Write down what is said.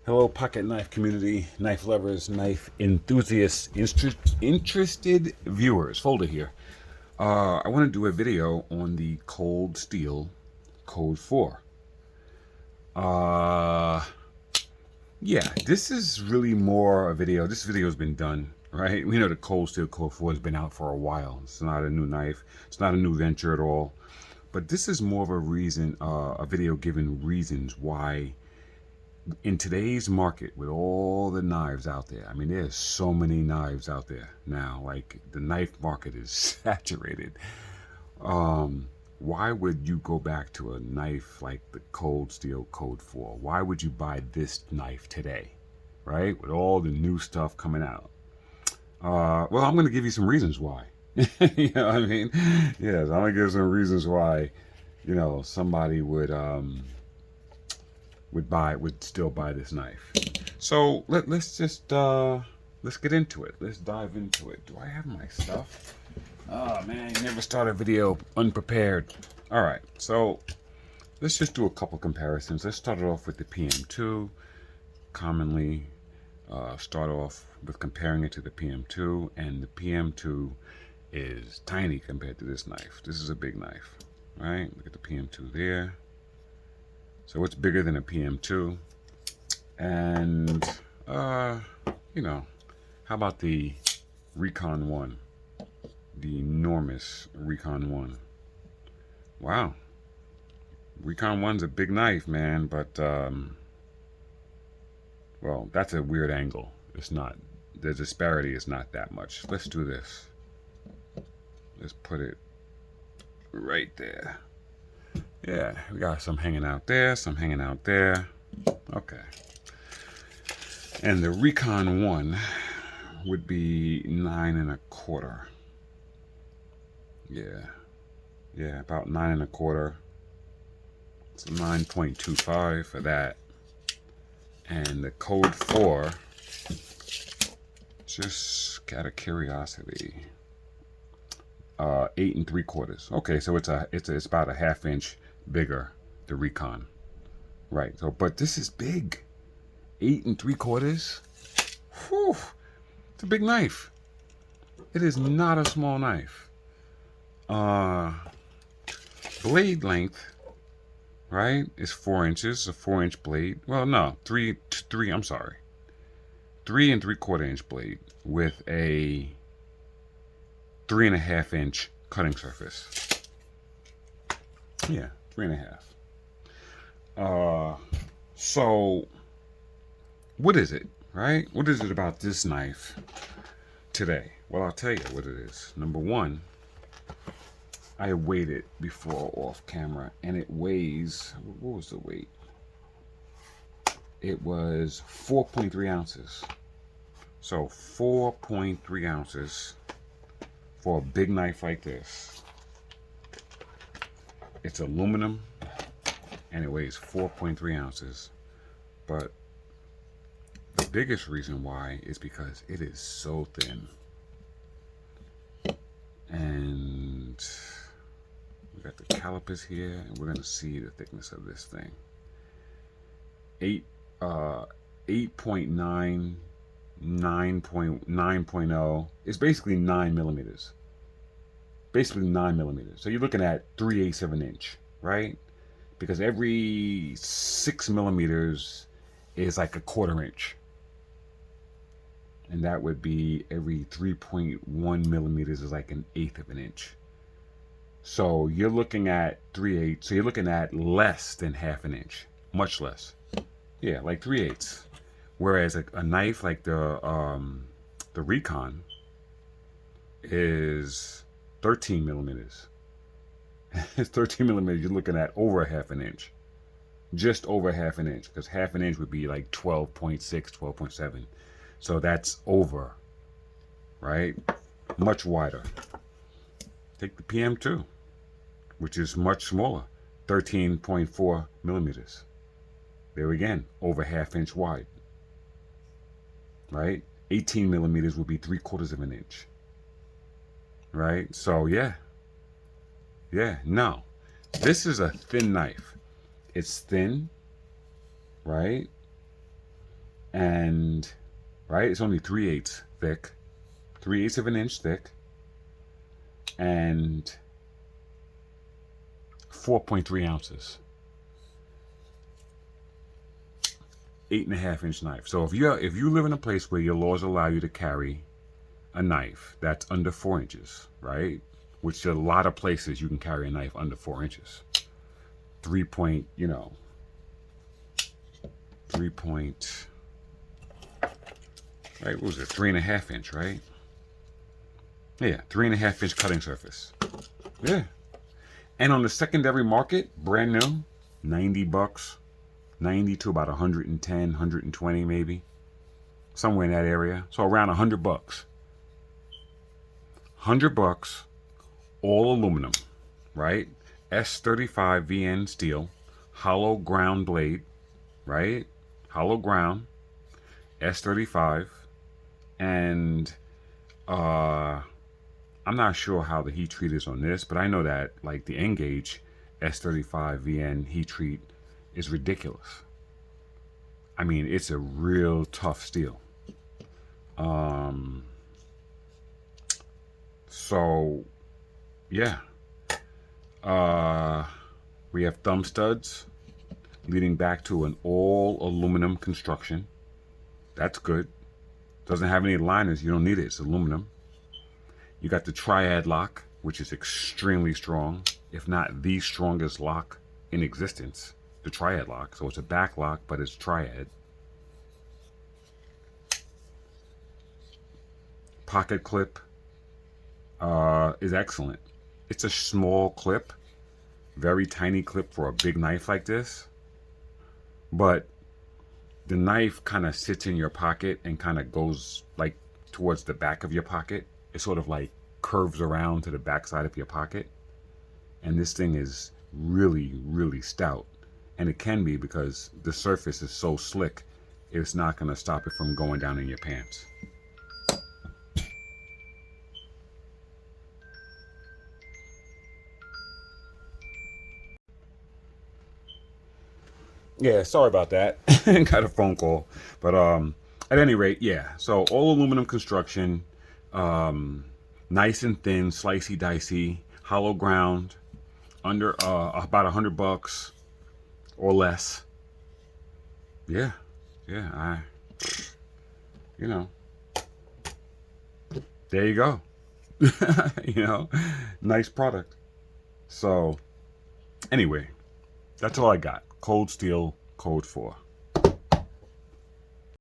Hello, pocket knife community, knife lovers, knife enthusiasts, interested viewers. Folder here. I want to do a video on the Cold Steel Code 4. Uh, yeah, this is really more a video. This video has been done, right? We know the Cold Steel Code 4 has been out for a while. It's not a new knife. It's not a new venture at all. But this is more of a reason, a video giving reasons why in today's market with all the knives out there, I mean, there's so many knives out there now. Like the knife market is saturated. Why would you go back to a knife like the Cold Steel Code 4? Why would you buy this knife today, right? With all the new stuff coming out. Well, I'm going to give you some reasons why. You know what I mean? Yes, I'm going to give some reasons why, somebody would still buy this knife. So let's get into it. Let's dive into it. Do I have my stuff? Oh man, you never start a video unprepared. All right, so let's just do a couple comparisons. Let's start it off with the PM2. Commonly start off with comparing it to the PM2, and the PM2 is tiny compared to this knife. This is a big knife, right? Look at the PM2 there. So it's bigger than a PM2. And, how about the Recon 1? The enormous Recon 1. Wow. Recon 1's a big knife, man, but, well, that's a weird angle. It's not, the disparity is not that much. Let's do this. Let's put it right there. Yeah, we got some hanging out there, some hanging out there. Okay. And the Recon 1 would be 9 1/4. Yeah, about 9 1/4. It's 9.25 for that. And the Code 4, just out of curiosity, 8 3/4. Okay, so it's about a ½ inch bigger, the Recon. Right. So, but this is big. 8 3/4. Whew. It's a big knife. It is not a small knife. Blade length, right, is 4 inches, a 4 inch blade. Well, no, three. I'm sorry, 3 3/4 inch blade with a 3.5 inch cutting surface. Yeah, 3.5. So what is it, right? What is it about this knife today? Well, I'll tell you what it is. Number one, I weighed it before off camera, and it weighs, what was the weight? It was 4.3 ounces. So 4.3 ounces for a big knife like this. It's aluminum, and it weighs 4.3 ounces. But the biggest reason why is because it is so thin. And we got the calipers here, and we're gonna see the thickness of this thing. 8.9, 9.0. It's basically 9 millimeters. Basically 9 millimeters. So you're looking at 3/8 of an inch, right? Because every 6 millimeters is like a 1/4 inch. And that would be every 3.1 millimeters is like an 1/8 of an inch. So you're looking at 3/8. So you're looking at less than ½ an inch, much less. Yeah, like 3/8. Whereas a knife like the Recon is 13 millimeters. It's 13 millimeters. You're looking at over ½ an inch, just over ½ an inch, because ½ an inch would be like 12.6, 12.7. So that's over, right? Much wider. Take the PM2, which is much smaller, 13.4 millimeters. There again, over ½ inch wide, right? 18 millimeters would be 3/4 of an inch, right? So yeah, no. This is a thin knife. It's thin, right? And, right, it's only 3/8 thick, 3/8 of an inch thick, and 4.3 ounces. 8.5-inch knife. So if you live in a place where your laws allow you to carry a knife that's under 4 inches, right? Which a lot of places you can carry a knife under 4 inches. 3 point, 3 point, right? What was it? 3.5-inch, right? Yeah, 3.5-inch cutting surface. Yeah. And on the secondary market, brand new, $90, 90 to about 110, 120 maybe, somewhere in that area. So around $100. $100, all aluminum, right? S35 VN steel, hollow ground blade, right? Hollow ground, S35, and I'm not sure how the heat treat is on this, but I know that like the Engage S35 VN heat treat is ridiculous. I mean, it's a real tough steel. So yeah, we have thumb studs leading back to an all aluminum construction. That's good. Doesn't have any liners. You don't need it. It's aluminum. You got the triad lock, which is extremely strong, if not the strongest lock in existence. The triad lock. So it's a back lock, but it's triad. Pocket clip is excellent. It's a small clip, very tiny clip for a big knife like this, but the knife kind of sits in your pocket and kind of goes like towards the back of your pocket. It sort of like curves around to the back side of your pocket. And this thing is really, really stout. And it can be because the surface is so slick, it's not going to stop it from going down in your pants. Yeah, sorry about that. Got a phone call. But at any rate, yeah. So all aluminum construction, nice and thin, slicey dicey, hollow ground, under about $100 or less. Yeah, yeah. You know, there you go. Nice product. So anyway, that's all I got. Cold Steel Code 4.